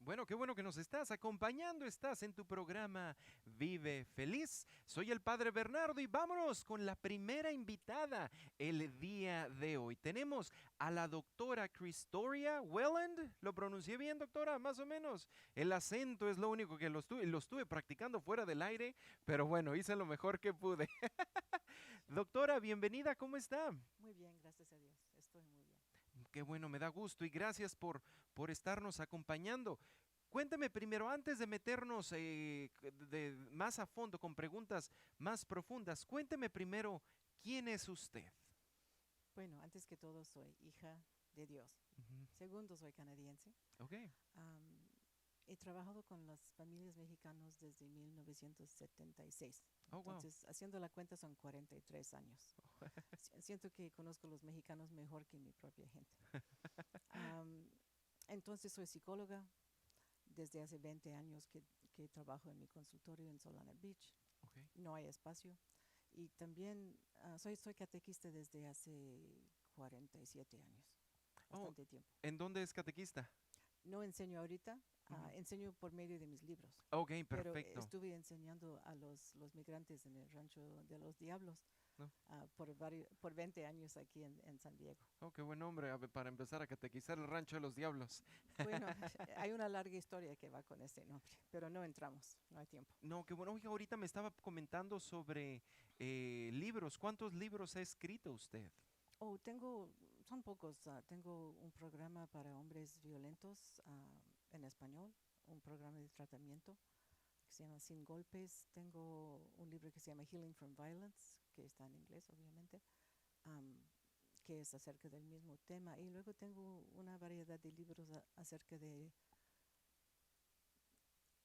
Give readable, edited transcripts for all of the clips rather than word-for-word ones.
Bueno, qué bueno que nos estás acompañando. Estás en tu programa Vive Feliz. Soy el Padre Bernardo y vámonos con la primera invitada el día de hoy. Tenemos a la doctora Christoria Welland. ¿Lo pronuncié bien, doctora? Más o menos. El acento es lo único que lo estuve practicando fuera del aire, pero bueno, hice lo mejor que pude. Doctora, bienvenida, ¿cómo está? Muy bien, gracias a Dios. Estoy muy bien. Qué bueno, me da gusto y gracias por estarnos acompañando. Cuénteme primero, antes de meternos más a fondo con preguntas más profundas, cuénteme primero, ¿quién es usted? Bueno, antes que todo soy hija de Dios. Ujú. Segundo, soy canadiense. Ok. Am, He trabajado con las familias mexicanos desde 1976. Oh, wow. Entonces, haciendo la cuenta, son 43 años. Siento que conozco a los mexicanos mejor que mi propia gente. Am, entonces, soy psicóloga. Desde hace 20 años que trabajo en mi consultorio en Solana Beach. Ok. No hay espacio. Y también soy catequista desde hace 47 años, Oh, bastante tiempo. ¿en dónde es catequista? No enseño ahorita, Ujú. enseño por medio de mis libros, Ok, pero perfecto. estuve enseñando a los migrantes en el rancho de los Diablos ¿No? por 20 años aquí en San Diego. Oh, qué buen nombre para empezar a catequizar el Rancho de los Diablos. Bueno, hay una larga historia que va con ese nombre, pero no entramos, no hay tiempo. No, qué bueno. Oiga, ahorita me estaba comentando sobre libros. ¿Cuántos libros ha escrito usted? Oh, son pocos. Tengo un programa para hombres violentos en español, un programa de tratamiento que se llama Sin Golpes. Tengo un libro que se llama Healing from Violence, que está en inglés, obviamente, am, que es acerca del mismo tema. Y luego tengo una variedad de libros acerca de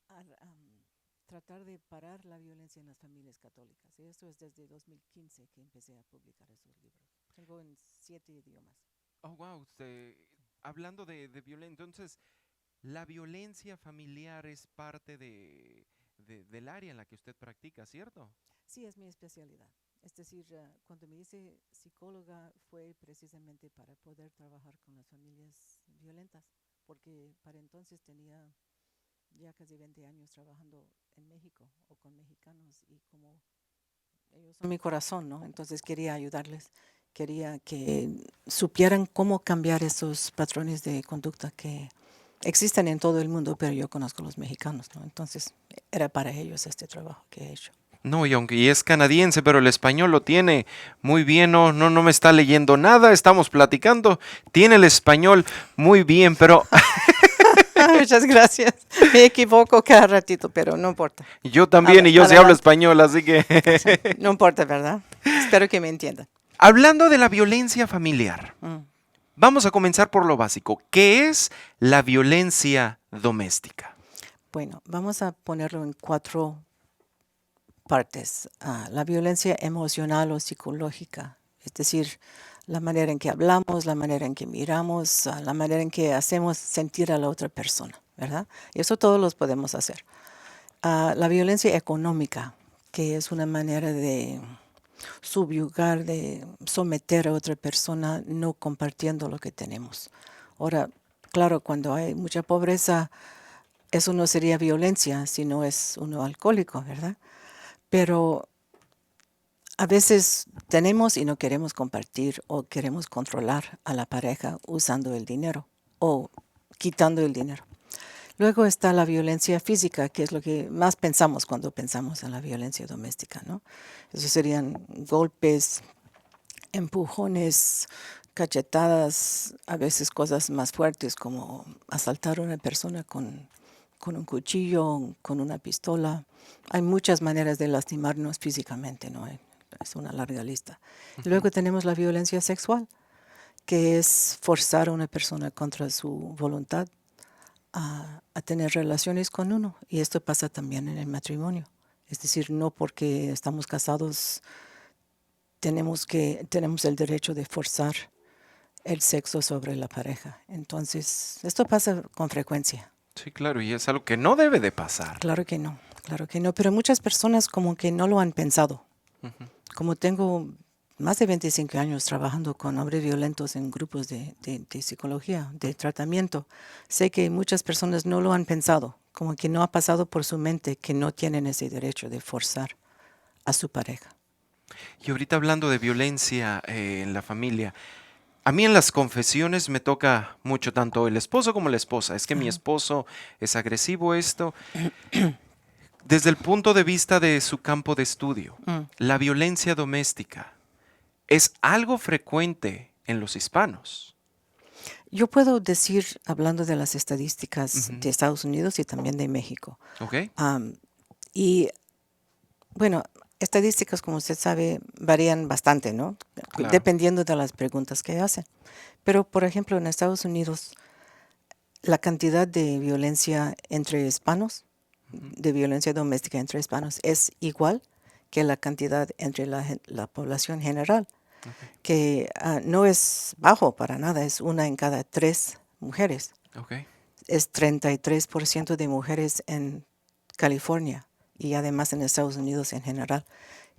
ar- am, tratar de parar la violencia en las familias católicas. Y esto es desde 2015 que empecé a publicar esos libros. Tengo en 7 idiomas. Oh, wow. Hablando de violencia, entonces, la violencia familiar es parte del área en la que usted practica, ¿cierto? Sí, es mi especialidad. Es decir, cuando me hice psicóloga fue precisamente para poder trabajar con las familias violentas, porque para entonces tenía ya casi 20 años trabajando en México o con mexicanos y como ellos son mi corazón, ¿no? Entonces quería ayudarles, quería que supieran cómo cambiar esos patrones de conducta que existen en todo el mundo, pero yo conozco a los mexicanos, ¿no? Entonces era para ellos este trabajo que he hecho. No, y aunque y es canadiense, pero el español lo tiene muy bien, no me está leyendo nada, estamos platicando, tiene el español muy bien, pero Muchas gracias. Me equivoco cada ratito, pero no importa. yo también y yo sí hablo Adelante. español, así que No importa, ¿verdad? Espero que me entiendan. hablando de la violencia familiar, Mm. vamos a comenzar por lo básico. ¿Qué es la violencia doméstica? Bueno, vamos a ponerlo en 4 partes. La violencia emocional o psicológica, es decir, la manera en que hablamos, la manera en que miramos, la manera en que hacemos sentir a la otra persona, ¿verdad? Y eso todos los podemos hacer. La violencia económica, que es una manera de subyugar, de someter a otra persona no compartiendo lo que tenemos. Ahora, claro, cuando hay mucha pobreza, eso no sería violencia, sino es uno alcohólico, ¿verdad? Pero a veces tenemos y no queremos compartir o queremos controlar a la pareja usando el dinero o quitando el dinero. Luego está la violencia física, que es lo que más pensamos cuando pensamos en la violencia doméstica, ¿no? Eso serían golpes, empujones, cachetadas, a veces cosas más fuertes como asaltar a una persona con un cuchillo, con una pistola. Hay muchas maneras de lastimarnos físicamente, ¿no? Es una larga lista. Y Ujú. luego tenemos la violencia sexual, que es forzar a una persona contra su voluntad a tener relaciones con uno. Y esto pasa también en el matrimonio. Es decir, no porque estamos casados tenemos el derecho de forzar el sexo sobre la pareja. Entonces, esto pasa con frecuencia. Sí, claro, y es algo que no debe de pasar. Claro que no, pero muchas personas como que no lo han pensado. Ujú. Como tengo más de 25 años trabajando con hombres violentos en grupos de psicología, de tratamiento. Sé que muchas personas no lo han pensado, como que no ha pasado por su mente que no tienen ese derecho de forzar a su pareja. Y ahorita hablando de violencia en la familia, a mí en las confesiones me toca mucho tanto el esposo como la esposa. Es que mi Ajá. esposo es agresivo esto. Desde el punto de vista de su campo de estudio, Mm. la violencia doméstica es algo frecuente en los hispanos. Yo puedo decir, hablando de las estadísticas Ujú. de Estados Unidos y también de México, ¿Ok? y bueno, estadísticas, como usted sabe, varían bastante, ¿no? Claro. Dependiendo de las preguntas que hacen. Pero, por ejemplo, en Estados Unidos, la cantidad de violencia entre hispanos, Ujú. de violencia doméstica entre hispanos, es igual que la cantidad entre la población general, Ok. que no es bajo para nada, es una en cada 3 mujeres. Ok. Es 33% de mujeres en California y además en Estados Unidos en general,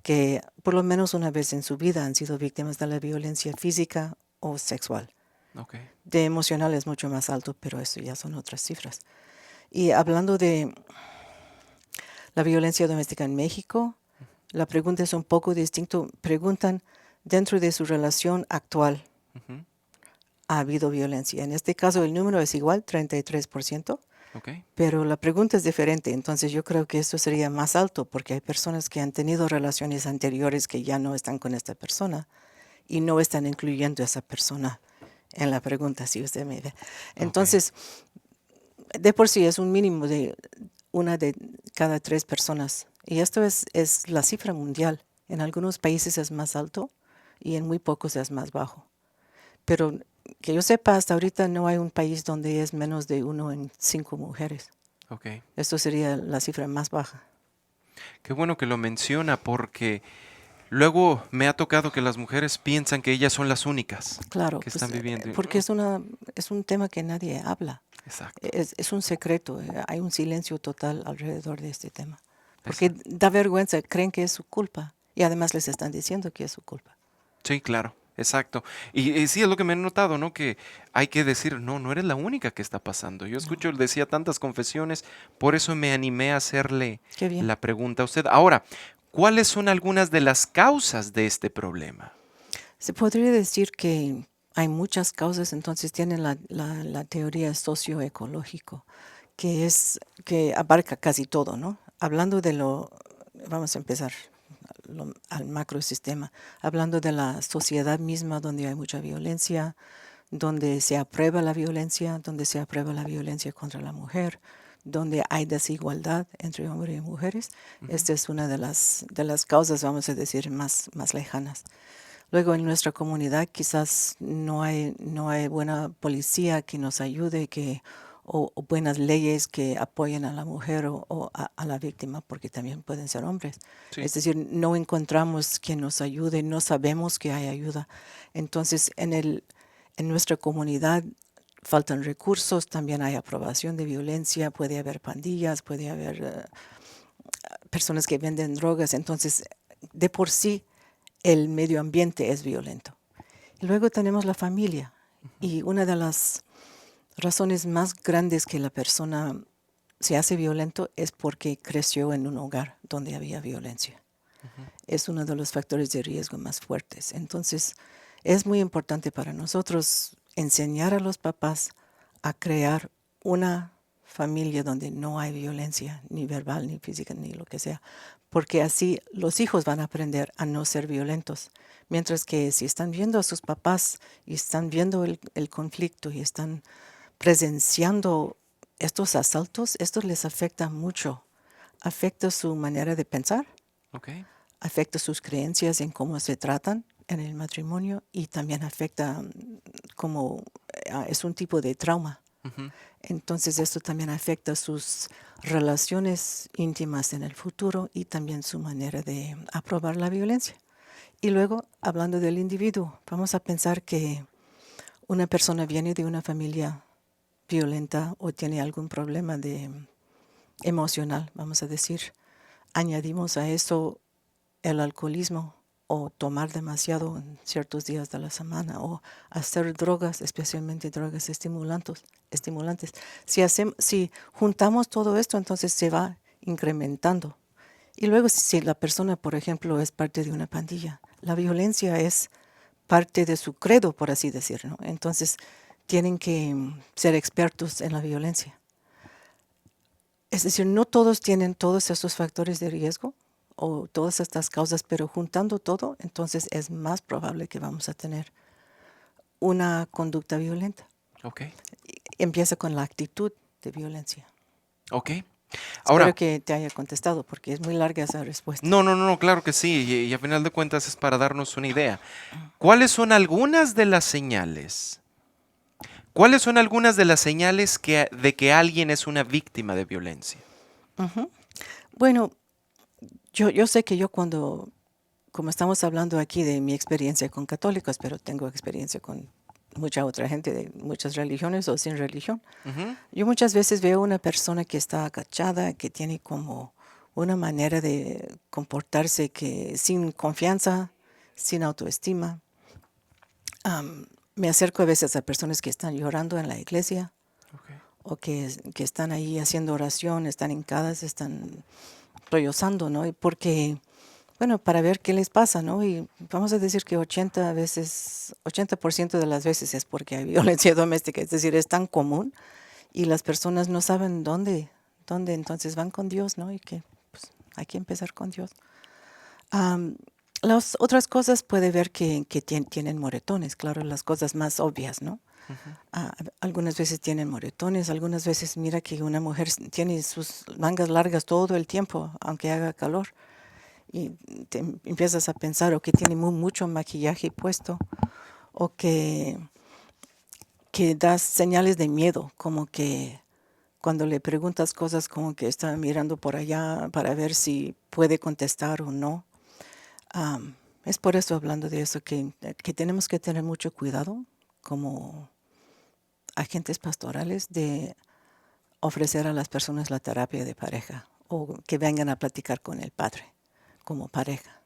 que por lo menos una vez en su vida han sido víctimas de la violencia física o sexual. Ok. De emocional es mucho más alto, pero eso ya son otras cifras. Y hablando de la violencia doméstica en México, la pregunta es un poco distinta. Preguntan, dentro de su relación actual, Ujú. ¿ha habido violencia? En este caso el número es igual, 33%. Ok. Pero la pregunta es diferente, entonces yo creo que esto sería más alto porque hay personas que han tenido relaciones anteriores que ya no están con esta persona y no están incluyendo a esa persona en la pregunta, si usted me ve. Ok. Entonces, de por sí es un mínimo de una de cada 3 personas y esto es la cifra mundial. En algunos países es más alto y en muy pocos es más bajo. Pero que yo sepa, hasta ahorita no hay un país donde es menos de 1 en 5 mujeres. Ok. Esto sería la cifra más baja. Qué bueno que lo menciona porque luego me ha tocado que las mujeres piensan que ellas son las únicas Claro, que pues están viviendo. porque es un tema que nadie habla. Exacto. Es un secreto. Hay un silencio total alrededor de este tema. Porque Exacto. da vergüenza, creen que es su culpa. Y además les están diciendo que es su culpa. Sí, claro. Exacto. Y sí es lo que me he notado, ¿no? Que hay que decir, no, no eres la única que está pasando. Yo No. escucho, decía tantas confesiones, por eso me animé a hacerle Qué bien. la pregunta a usted. Ahora, ¿cuáles son algunas de las causas de este problema? Se podría decir que hay muchas causas, entonces tienen la teoría socioecológico, que abarca casi todo, ¿no? Hablando de vamos a empezar al macrosistema, hablando de la sociedad misma donde hay mucha violencia, donde se aprueba la violencia, donde se aprueba la violencia contra la mujer, donde hay desigualdad entre hombres y mujeres. Ujú. Esta es una de las causas, vamos a decir, más lejanas. Luego en nuestra comunidad quizás no hay buena policía que nos ayude, o buenas leyes que apoyen a la mujer o a la víctima, porque también pueden ser hombres. Sí, Es decir, no encontramos quien nos ayude, no sabemos que hay ayuda. Entonces, en nuestra comunidad faltan recursos, también hay aprobación de violencia, puede haber pandillas, puede haber personas que venden drogas. Entonces, de por sí, el medio ambiente es violento. Y luego tenemos la familia. Y una de las razones más grandes que la persona se hace violento es porque creció en un hogar donde había violencia. Es uno de los factores de riesgo más fuertes. Entonces, es muy importante para nosotros enseñar a los papás a crear una familia donde no hay violencia, ni verbal, ni física, ni lo que sea, porque así los hijos van a aprender a no ser violentos. Mientras que si están viendo a sus papás y están viendo el conflicto y están presenciando estos asaltos, esto les afecta mucho. Afecta su manera de pensar, ok. afecta sus creencias en cómo se tratan en el matrimonio y también afecta como es un tipo de trauma. Ujú. Entonces esto también afecta sus relaciones íntimas en el futuro y también su manera de aprobar la violencia. Y luego, hablando del individuo, vamos a pensar que una persona viene de una familia violenta o tiene algún problema emocional, vamos a decir. Añadimos a eso el alcoholismo o tomar demasiado en ciertos días de la semana, o hacer drogas, especialmente drogas estimulantes. Si juntamos todo esto, entonces se va incrementando. Y luego si la persona, por ejemplo, es parte de una pandilla, la violencia es parte de su credo, por así decirlo. Entonces tienen que ser expertos en la violencia. Es decir, no todos tienen todos estos factores de riesgo o todas estas causas, pero juntando todo, entonces es más probable que vamos a tener una conducta violenta. Ok. Empieza con la actitud de violencia. Ok. Espero Ahora, que te haya contestado porque es muy larga esa respuesta. no, claro que sí, y a final de cuentas es para darnos una idea. ¿Cuáles son algunas de las señales? ¿Cuáles son algunas de las señales de que alguien es una víctima de violencia? Ujú. Bueno, yo sé que yo como estamos hablando aquí de mi experiencia con católicos, pero tengo experiencia con mucha otra gente de muchas religiones o sin religión. Ujú. Yo muchas veces veo una persona que está agachada, que tiene como una manera de comportarse que sin confianza, sin autoestima. Me acerco a veces a personas que están llorando en la iglesia Ok. o que están ahí haciendo oración, están hincadas, están sollozando, ¿no? Y porque, bueno, para ver qué les pasa, ¿no? Y vamos a decir que 80% de las veces es porque hay violencia doméstica, es decir, es tan común y las personas no saben dónde entonces van con Dios, ¿no? Y que pues, hay que empezar con Dios. Las otras cosas puede ver que tienen moretones, claro, las cosas más obvias, ¿no? Ujú. Algunas veces tienen moretones, algunas veces mira que una mujer tiene sus mangas largas todo el tiempo, aunque haga calor. Y te empiezas a pensar o que tiene mucho maquillaje puesto o que das señales de miedo, como que cuando le preguntas cosas como que está mirando por allá para ver si puede contestar o no. Es por eso, hablando de eso, que tenemos que tener mucho cuidado como agentes pastorales de ofrecer a las personas la terapia de pareja o que vengan a platicar con el padre como pareja.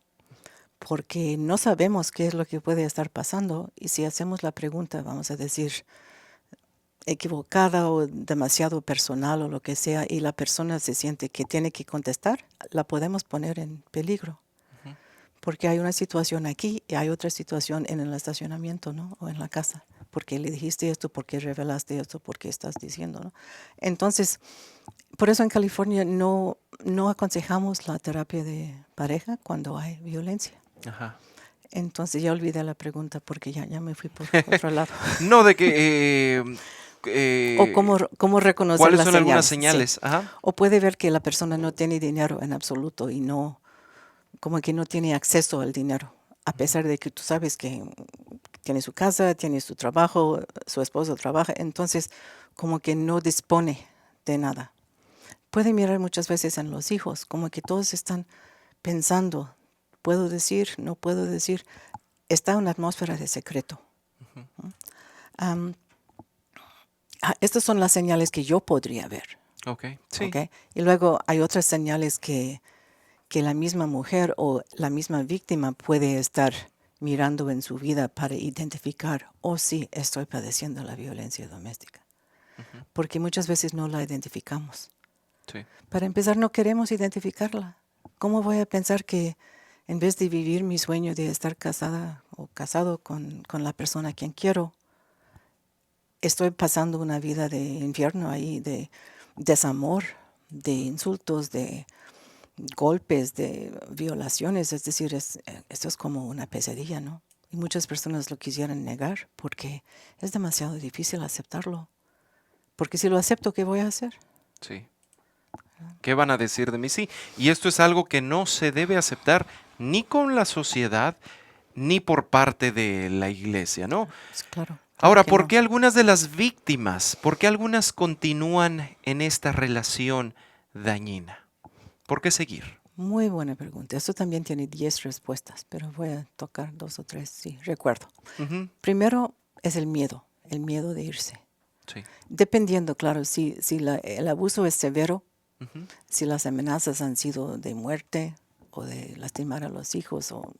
Porque no sabemos qué es lo que puede estar pasando y si hacemos la pregunta, vamos a decir, equivocada o demasiado personal o lo que sea, y la persona se siente que tiene que contestar, la podemos poner en peligro. Ujú. Porque hay una situación aquí y hay otra situación en el estacionamiento, ¿no? O en la casa. ¿Por qué le dijiste esto? ¿Por qué revelaste esto? ¿Por qué estás diciendo, no? Entonces, por eso en California no aconsejamos la terapia de pareja cuando hay violencia. Ajá. Entonces ya olvidé la pregunta porque ya me fui por otro lado. No, de que... O cómo reconocer ¿cuáles las son algunas señales, sí. señales? Ajá. O puede ver que la persona no tiene dinero en absoluto y como que no tiene acceso al dinero, a pesar de que tú sabes que tiene su casa, tiene su trabajo, su esposo trabaja, entonces como que no dispone de nada. Puede mirar muchas veces en los hijos, como que todos están pensando, ¿puedo decir? ¿No puedo decir? Está una atmósfera de secreto. Estas son las señales que yo podría ver. Ok, sí. ¿Okay? Y luego hay otras señales que la misma mujer o la misma víctima puede estar mirando en su vida para identificar, sí, estoy padeciendo la violencia doméstica. Ujú. Porque muchas veces no la identificamos. Sí. Para empezar, no queremos identificarla. ¿Cómo voy a pensar que en vez de vivir mi sueño de estar casada o casado con la persona a quien quiero, estoy pasando una vida de infierno ahí, de desamor, de insultos, de golpes, de violaciones? Es decir, esto es como una pesadilla, ¿no? Y muchas personas lo quisieran negar porque es demasiado difícil aceptarlo. Porque si lo acepto, ¿qué voy a hacer? Sí. ¿Qué van a decir de mí? Sí. Y esto es algo que no se debe aceptar ni con la sociedad ni por parte de la iglesia, ¿no? Pues claro, claro Ahora, que ¿por no. qué algunas de las víctimas, por qué algunas continúan en esta relación dañina? ¿Por qué seguir? Muy buena pregunta. Esto también tiene 10 respuestas, pero voy a tocar 2 o 3, sí, recuerdo. Ujú. Primero es el miedo de irse. Sí. Dependiendo, claro, si el abuso es severo, Ujú. si las amenazas han sido de muerte o de lastimar a los hijos o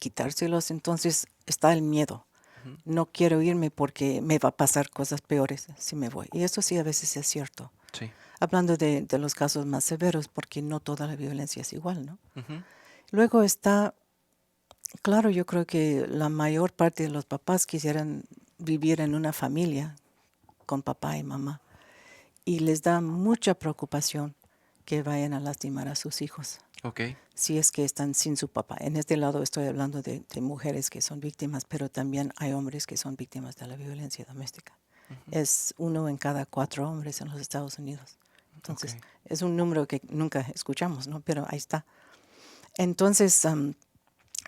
quitárselos, entonces está el miedo. Ujú. No quiero irme porque me va a pasar cosas peores si me voy. Y eso sí a veces es cierto. Sí. Hablando de los casos más severos, porque no toda la violencia es igual, ¿no? Ujú. Luego está, claro, yo creo que la mayor parte de los papás quisieran vivir en una familia con papá y mamá. Y les da mucha preocupación que vayan a lastimar a sus hijos Ok. si es que están sin su papá. En este lado estoy hablando de mujeres que son víctimas, pero también hay hombres que son víctimas de la violencia doméstica. Ujú. Es 1 en cada 4 hombres en los Estados Unidos. Ok. Entonces, es un número que nunca escuchamos, ¿no? Pero ahí está. Entonces,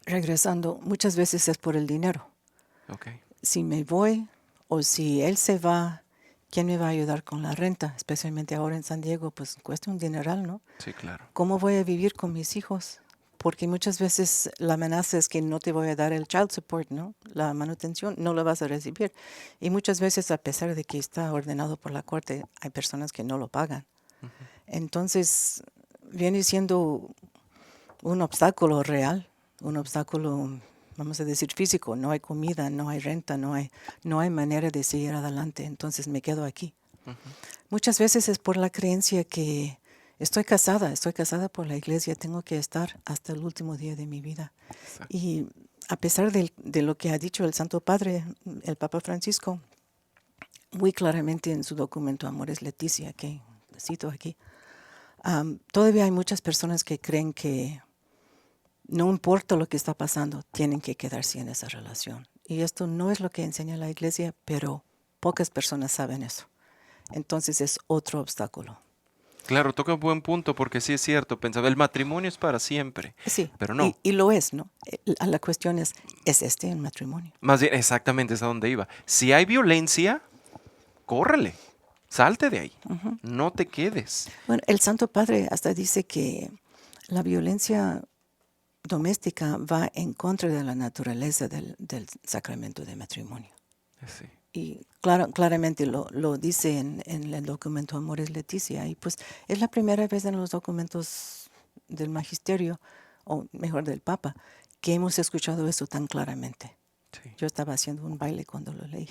regresando, muchas veces es por el dinero. Ok. Si me voy o si él se va, ¿quién me va a ayudar con la renta? Especialmente ahora en San Diego, pues cuesta un dineral, ¿no? Sí, claro. ¿Cómo voy a vivir con mis hijos? Porque muchas veces la amenaza es que no te voy a dar el child support, ¿no? La manutención no la vas a recibir. Y muchas veces, a pesar de que está ordenado por la corte, hay personas que no lo pagan. Ujú. Entonces, viene siendo un obstáculo real, un obstáculo, vamos a decir, físico. No hay comida, no hay renta, no hay manera de seguir adelante. Entonces me quedo aquí. Ujú. Muchas veces es por la creencia que estoy casada por la iglesia, tengo que estar hasta el último día de mi vida. Exacto. Y a pesar de lo que ha dicho el Santo Padre, el Papa Francisco, muy claramente en su documento Amores Leticia, que cito aquí, todavía hay muchas personas que creen que no importa lo que está pasando, tienen que quedarse en esa relación. Y esto no es lo que enseña la iglesia, pero pocas personas saben eso. Entonces es otro obstáculo. Claro, toca un buen punto porque sí es cierto. Pensaba, el matrimonio es para siempre, Sí, pero no. y lo es, ¿no? La cuestión ¿es este el matrimonio? Más bien, exactamente es a donde iba. Si hay violencia, córrele. Salte de ahí. No te quedes. Bueno, el Santo Padre hasta dice que la violencia doméstica va en contra de la naturaleza del sacramento de matrimonio. Sí. Y claramente lo dice en el documento Amores Leticia. Y pues es la primera vez en los documentos del magisterio, o mejor del Papa, que hemos escuchado eso tan claramente. Sí. Yo estaba haciendo un baile cuando lo leí.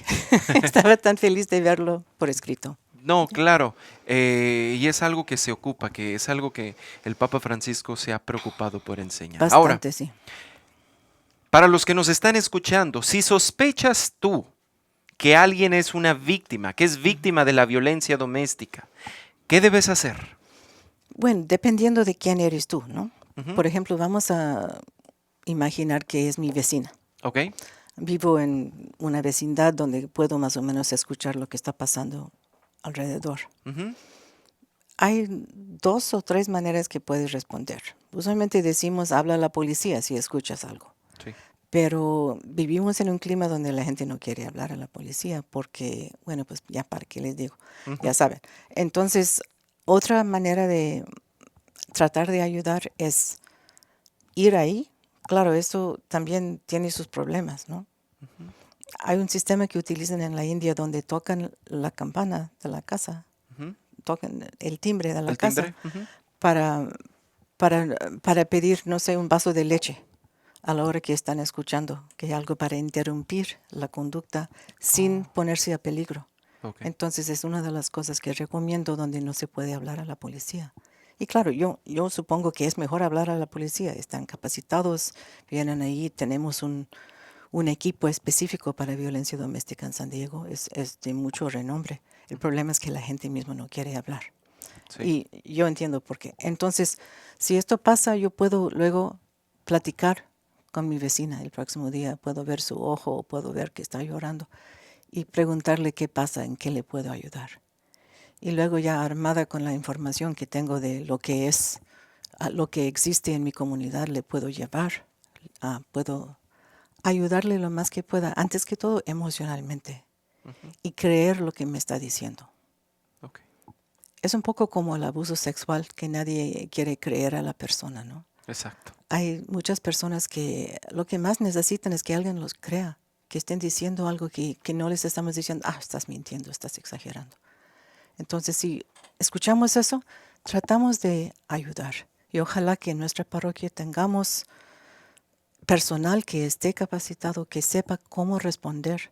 Estaba tan feliz de verlo por escrito. No, claro. Y es algo que se ocupa, que es algo que el Papa Francisco se ha preocupado por enseñar. Ahora, Bastante, sí. para los que nos están escuchando, si sospechas tú que alguien es una víctima, que es víctima de la violencia doméstica, ¿qué debes hacer? Bueno, dependiendo de quién eres tú, ¿no? Ujú. Por ejemplo, vamos a imaginar que es mi vecina. ¿Ok? Vivo en una vecindad donde puedo más o menos escuchar lo que está pasando alrededor. Ujú. Hay 2 o 3 maneras que puedes responder. Usualmente decimos, habla a la policía si escuchas algo. Sí. Pero vivimos en un clima donde la gente no quiere hablar a la policía porque, bueno, pues ya para qué les digo, ya Ujú. saben. Entonces, otra manera de tratar de ayudar es ir ahí. Claro, eso también tiene sus problemas, ¿no? Ujú. Hay un sistema que utilizan en la India donde tocan la campana de la casa, Ujú. tocan el timbre de la ¿El casa timbre? Ujú. para, para pedir, no sé, un vaso de leche a la hora que están escuchando, que hay algo para interrumpir la conducta sin Oh, ponerse a peligro. ok. Entonces es una de las cosas que recomiendo donde no se puede hablar a la policía. Y claro, yo supongo que es mejor hablar a la policía. Están capacitados, vienen ahí, tenemos un equipo específico para violencia doméstica en San Diego. Es de mucho renombre. El problema es que la gente misma no quiere hablar. Sí. Y yo entiendo por qué. Entonces, si esto pasa, yo puedo luego platicar con mi vecina el próximo día. Puedo ver su ojo o puedo ver que está llorando y preguntarle qué pasa, en qué le puedo ayudar. Y luego ya armada con la información que tengo de lo que es, lo que existe en mi comunidad, le puedo llevar, puedo ayudarle lo más que pueda, antes que todo emocionalmente, Ujú. y creer lo que me está diciendo. Ok. Es un poco como el abuso sexual, que nadie quiere creer a la persona, ¿no? Exacto. Hay muchas personas que lo que más necesitan es que alguien los crea, que estén diciendo algo que no les estamos diciendo, estás mintiendo, estás exagerando. Entonces, si escuchamos eso, tratamos de ayudar. Y ojalá que en nuestra parroquia tengamos personal que esté capacitado, que sepa cómo responder,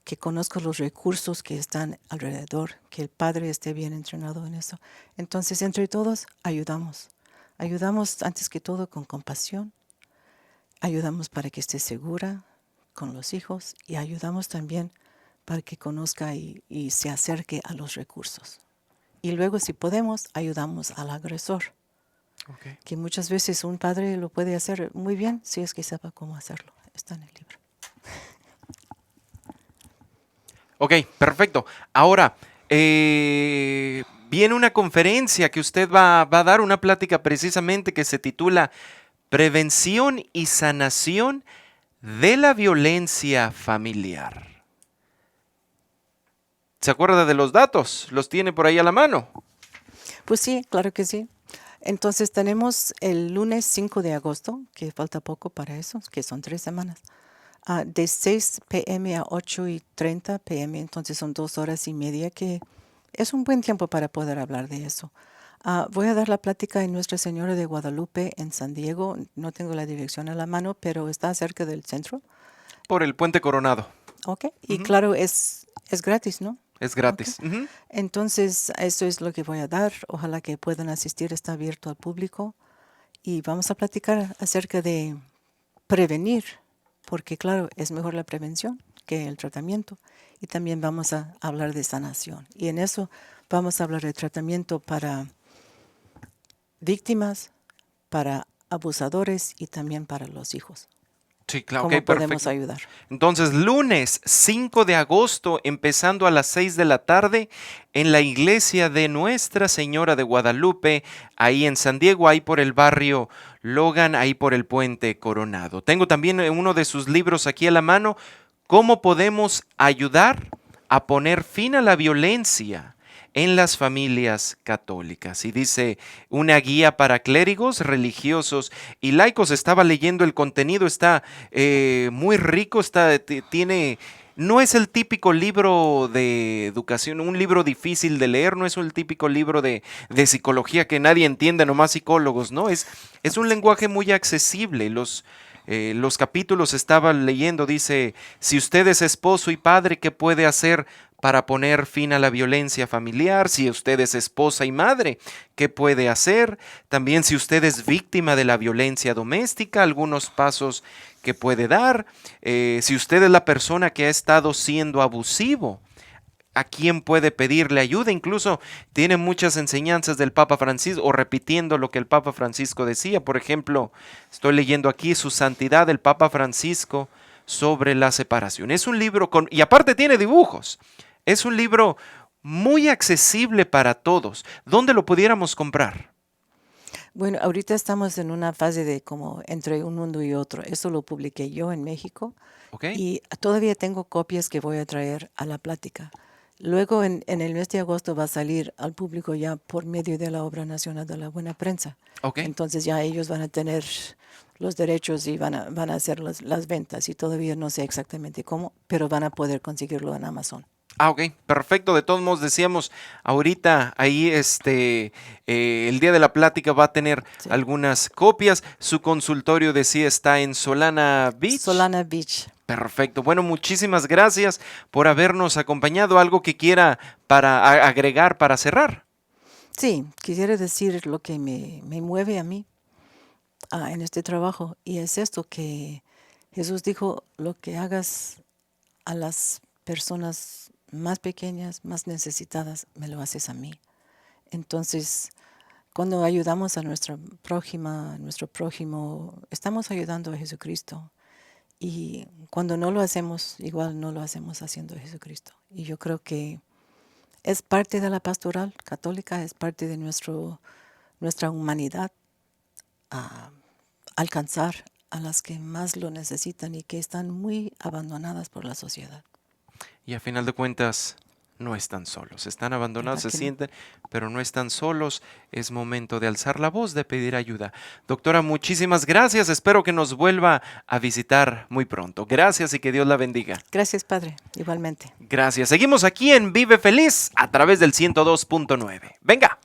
que conozca los recursos que están alrededor, que el padre esté bien entrenado en eso. Entonces, entre todos, ayudamos. Ayudamos antes que todo con compasión, ayudamos para que esté segura con los hijos y ayudamos también para que conozca y se acerque a los recursos. Y luego, si podemos, ayudamos al agresor, Okay. que muchas veces un padre lo puede hacer muy bien si es que sepa cómo hacerlo. Está en el libro. Ok, perfecto. Ahora, viene una conferencia que usted va a dar, una plática precisamente que se titula Prevención y Sanación de la Violencia Familiar. ¿Se acuerda de los datos? ¿Los tiene por ahí a la mano? Pues sí, claro que sí. Entonces tenemos el lunes 5 de agosto, que falta poco para eso, que son 3 semanas, de 6 p.m. a 8:30 p.m., entonces son 2 horas y media, que es un buen tiempo para poder hablar de eso. Voy a dar la plática en Nuestra Señora de Guadalupe en San Diego. No tengo la dirección a la mano, pero está cerca del centro. Por el Puente Coronado. Ok, y claro, es gratis, ¿no? Es gratis. Okay. Uh-huh. Entonces, eso es lo que voy a dar. Ojalá que puedan asistir. Está abierto al público. Y vamos a platicar acerca de prevenir, porque claro, es mejor la prevención que el tratamiento. Y también vamos a hablar de sanación. Y en eso vamos a hablar de tratamiento para víctimas, para abusadores y también para los hijos. Sí, claro, ¿Cómo okay, podemos perfecto. ayudar? Entonces, lunes 5 de agosto, empezando a las 6 de la tarde, en la iglesia de Nuestra Señora de Guadalupe, ahí en San Diego, ahí por el barrio Logan, ahí por el Puente Coronado. Tengo también uno de sus libros aquí a la mano, ¿Cómo podemos ayudar a poner fin a la violencia en las familias católicas? Y dice, una guía para clérigos, religiosos y laicos. Estaba leyendo el contenido, está muy rico, tiene... No es el típico libro de educación, un libro difícil de leer, no es el típico libro de psicología que nadie entiende, nomás psicólogos, ¿no? Es un lenguaje muy accesible. Los capítulos estaba leyendo, dice, si usted es esposo y padre, ¿qué puede hacer para poner fin a la violencia familiar? Si usted es esposa y madre, ¿qué puede hacer? También si usted es víctima de la violencia doméstica, algunos pasos que puede dar. Si usted es la persona que ha estado siendo abusivo, ¿a quién puede pedirle ayuda? Incluso tiene muchas enseñanzas del Papa Francisco, o repitiendo lo que el Papa Francisco decía. Por ejemplo, estoy leyendo aquí Su Santidad, el Papa Francisco, sobre la separación. Es un libro y aparte tiene dibujos. Es un libro muy accesible para todos. ¿Dónde lo pudiéramos comprar? Bueno, ahorita estamos en una fase de como entre un mundo y otro. Eso lo publiqué yo en México. Okay. Y todavía tengo copias que voy a traer a la plática. Luego en el mes de agosto va a salir al público ya por medio de la Obra Nacional de la Buena Prensa. Okay. Entonces ya ellos van a tener los derechos y van a hacer las ventas, y todavía no sé exactamente cómo, pero van a poder conseguirlo en Amazon. Ok, perfecto. De todos modos, decíamos, ahorita ahí el día de la plática va a tener algunas copias. Su consultorio, decía, está en Solana Beach. Solana Beach. Perfecto. Bueno, muchísimas gracias por habernos acompañado. ¿Algo que quiera para agregar para cerrar? Sí, quisiera decir lo que me mueve a mí en este trabajo, y es esto, que Jesús dijo, lo que hagas a las personas más pequeñas, más necesitadas, me lo haces a mí. Entonces, cuando ayudamos a nuestro prójimo, estamos ayudando a Jesucristo. Y cuando no lo hacemos, igual no lo hacemos haciendo a Jesucristo. Y yo creo que es parte de la pastoral católica, es parte de nuestra humanidad, alcanzar a las que más lo necesitan y que están muy abandonadas por la sociedad. Y a final de cuentas, no están solos. Están abandonados, se sienten, pero no están solos. Es momento de alzar la voz, de pedir ayuda. Doctora, muchísimas gracias. Espero que nos vuelva a visitar muy pronto. Gracias y que Dios la bendiga. Gracias, Padre. Igualmente. Gracias. Seguimos aquí en Vive Feliz a través del 102.9. Venga.